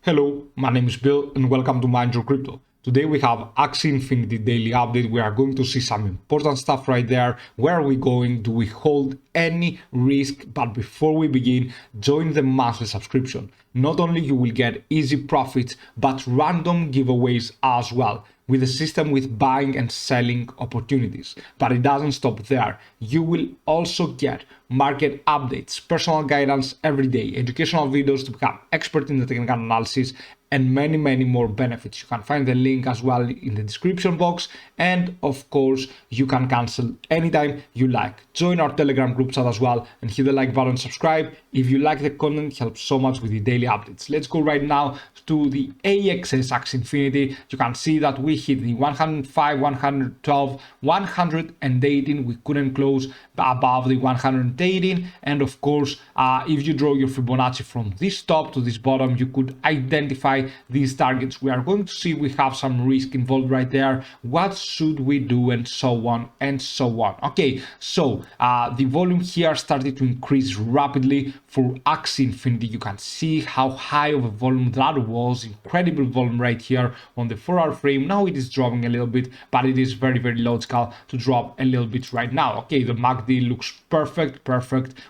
Hello, my name is Bill and welcome to Mind Your Crypto. Today we have Axie Infinity daily update. We are going to see some important stuff right there. Where are we going? Do we hold any risk? But before we begin, join the monthly subscription. Not only you will get easy profits, but random giveaways as well, with a system with buying and selling opportunities. But it doesn't stop there. You will also get market updates, personal guidance every day, educational videos to become expert in the technical analysis, and many more benefits. You can find the link as well in the description box, and of course you can cancel anytime you like. Join our Telegram group chat as well and hit the like button, subscribe if you like the content. It helps so much with the daily updates. Let's go right now to the AXS Axie Infinity. You can see that we hit the 105, 112, 118. We couldn't close above the 118, and of course if you draw your Fibonacci from this top to this bottom, you could identify these targets. We are going to see we have some risk involved right there. What should we do, and so on and so on. Okay, so the volume here started to increase rapidly for Axie Infinity. You can see how high of a volume that was. Incredible volume right here on the 4-hour frame. Now it is dropping a little bit, but it is very logical to drop a little bit right now. Okay, the MACD looks perfect.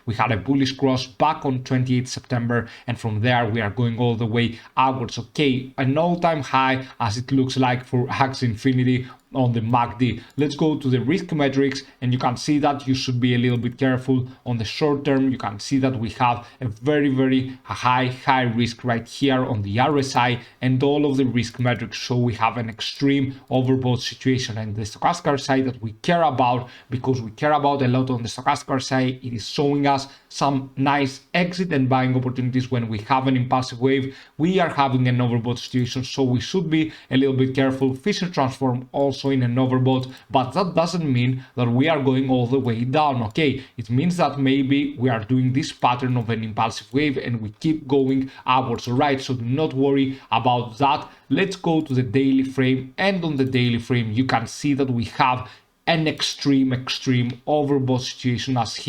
We had a bullish cross back on 28 September, and from there we are going all the way upwards. Okay, an all-time high as it looks like for Axie Infinity on the MACD. Let's go to the risk metrics, and you can see that you should be a little bit careful on the short term. You can see that we have a very high risk right here on the RSI and all of the risk metrics. So we have an extreme overbought situation, and the stochastic RSI that we care about, because we care about a lot on the stochastic RSI, it is showing us some nice exit and buying opportunities when we have an impulsive wave. We are having an overbought situation, so we should be a little bit careful. Fisher transform also in an overbought, but that doesn't mean that we are going all the way down. Okay, it means that maybe we are doing this pattern of an impulsive wave and we keep going upwards. All right, so do not worry about that. Let's go to the daily frame, and on the daily frame you can see that we have an extreme overbought situation as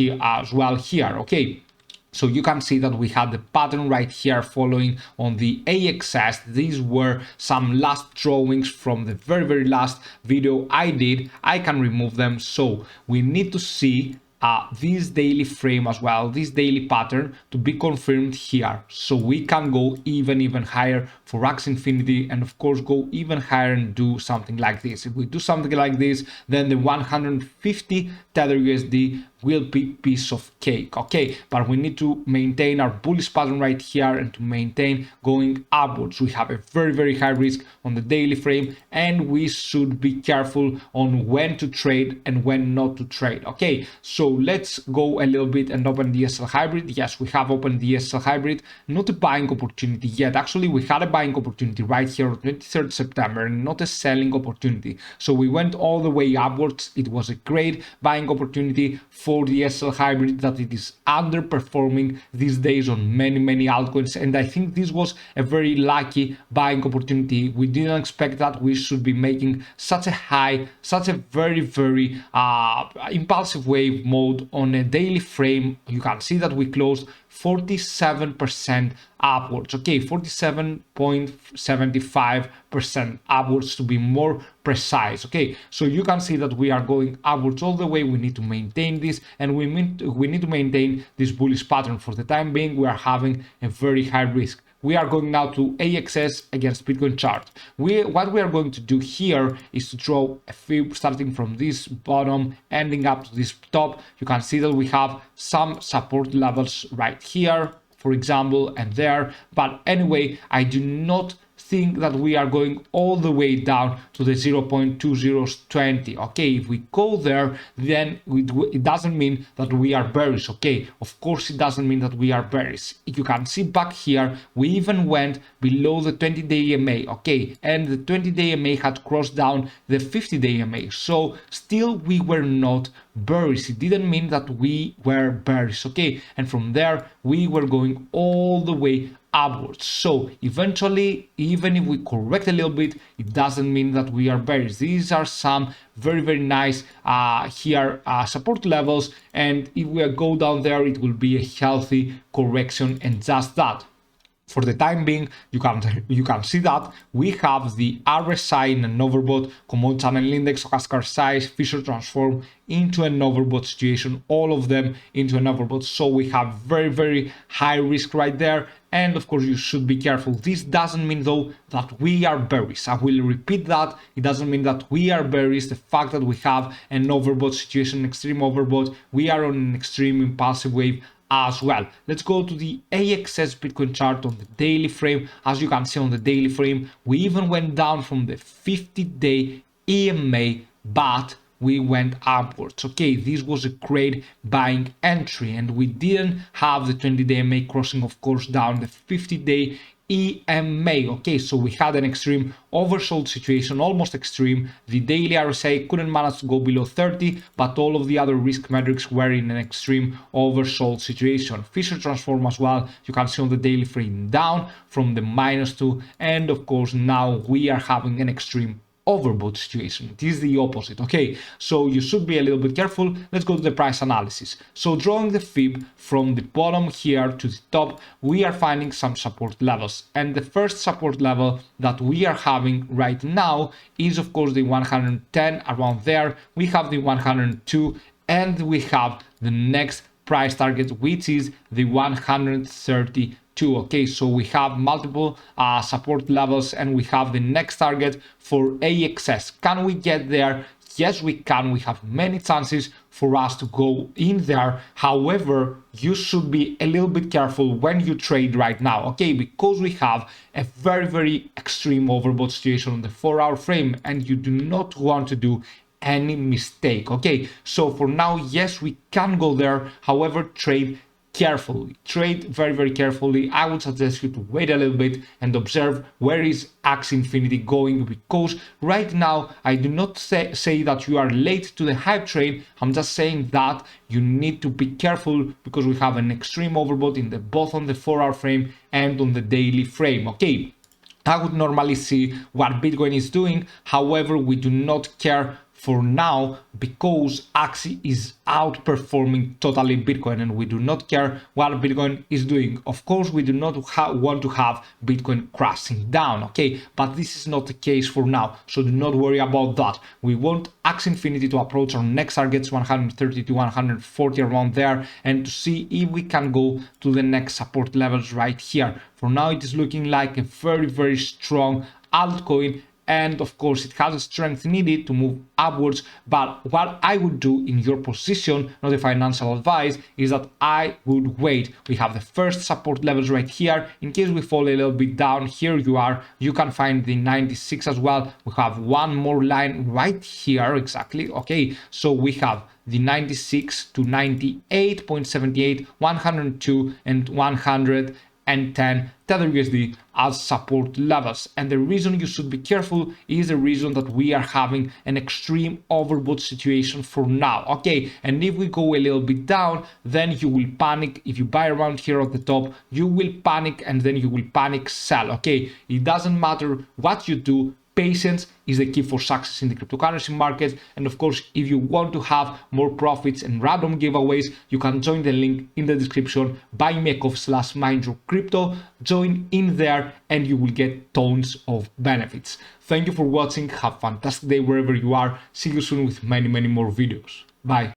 well here. Okay, so you can see that we had the pattern right here following on the AXS. These were some last drawings from the very last video I did. I can remove them, so we need to see this daily frame as well, this daily pattern to be confirmed here, so we can go even higher for Axie Infinity, and of course go even higher and do something like this. If we do something like this, then the 150 Tether USD will be piece of cake. Okay, but we need to maintain our bullish pattern right here and to maintain going upwards. We have a very high risk on the daily frame, and we should be careful on when to trade and when not to trade. Okay, so let's go a little bit and open the SL hybrid. Yes, we have opened the SL hybrid. Not a buying opportunity yet. Actually, we had a buying opportunity right here on 23rd September, and not a selling opportunity. So we went all the way upwards. It was a great buying opportunity for the SL hybrid, that it is underperforming these days on many altcoins, and I think this was a very lucky buying opportunity. We didn't expect that we should be making such a high, such a very impulsive wave mode on a daily frame. You can see that we closed 47% upwards. Okay, 47.75% upwards to be more precise. Okay, so you can see that we are going upwards all the way. We need to maintain this, and we need to maintain this bullish pattern. For the time being, we are having a very high risk. We are going now to AXS against Bitcoin chart. What we are going to do here is to draw a fib starting from this bottom, ending up to this top. You can see that we have some support levels right here, for example, and there. But anyway, I do not think that we are going all the way down to the 0.2020. Okay, if we go there, then it doesn't mean that we are bearish. Okay, of course it doesn't mean that we are bearish. If you can see back here, we even went below the 20-day EMA. Okay, and the 20-day EMA had crossed down the 50-day EMA, so still we were not bearish. It didn't mean that we were bearish. Okay, and from there we were going all the way upwards. So eventually, even if we correct a little bit, it doesn't mean that we are bearish. These are some very nice support levels, and if we go down there, it will be a healthy correction, and just that. For the time being, you can see that we have the RSI in an overbought, common channel index, stochastic size, Fisher transform into an overbought situation, all of them into an overbought. So we have very high risk right there. And of course, you should be careful. This doesn't mean though that we are bearish. I will repeat that. It doesn't mean that we are bearish. The fact that we have an overbought situation, extreme overbought, we are on an extreme impulsive wave as well. Let's go to the AXS Bitcoin chart on the daily frame. As you can see on the daily frame, we even went down from the 50-day EMA, but we went upwards. Okay, this was a great buying entry, and we didn't have the 20-day EMA crossing, of course, down the 50-day EMA. Okay, so we had an extreme oversold situation, almost extreme. The daily RSI couldn't manage to go below 30, but all of the other risk metrics were in an extreme oversold situation. Fisher transform as well, you can see on the daily frame down from the -2, and of course now we are having an extreme overbought situation. It is the opposite. Okay, so you should be a little bit careful. Let's go to the price analysis. So drawing the fib from the bottom here to the top, we are finding some support levels, and the first support level that we are having right now is of course the 110. Around there we have the 102, and we have the next price target, which is the 132. Okay, so we have multiple support levels, and we have the next target for AXS. Can we get there? Yes, we can. We have many chances for us to go in there. However, you should be a little bit careful when you trade right now, okay, because we have a very extreme overbought situation on the 4-hour frame, and you do not want to do any mistake. Okay, so for now, yes, we can go there. However, trade carefully, trade very carefully. I would suggest you to wait a little bit and observe where is Axie Infinity going, because right now I do not say that you are late to the hype train. I'm just saying that you need to be careful because we have an extreme overbought in both on the 4-hour frame and on the daily frame. Okay, I would normally see what Bitcoin is doing. However, we do not care for now because Axie is outperforming totally Bitcoin, and we do not care what Bitcoin is doing. Of course, we do not want to have Bitcoin crashing down, okay, but this is not the case for now, so do not worry about that. We want Axie Infinity to approach our next targets, 130 to 140, around there, and to see if we can go to the next support levels right here. For now, it is looking like a very strong altcoin, and of course it has the strength needed to move upwards. But what I would do in your position, not a financial advice, is that I would wait. We have the first support levels right here. In case we fall a little bit down, here you are, you can find the 96 as well. We have one more line right here, exactly. Okay, so we have the 96 to 98.78, 102 and 110 Tether USD as support levels. And the reason you should be careful is the reason that we are having an extreme overbought situation for now. Okay, and if we go a little bit down, then you will panic. If you buy around here at the top, you will panic, and then you will panic sell. Okay, it doesn't matter what you do. Patience is the key for success in the cryptocurrency market. And of course, if you want to have more profits and random giveaways, you can join the link in the description, buymeacoffee/MindYourCrypto. Join in there and you will get tons of benefits. Thank you for watching. Have a fantastic day wherever you are. See you soon with many more videos. Bye.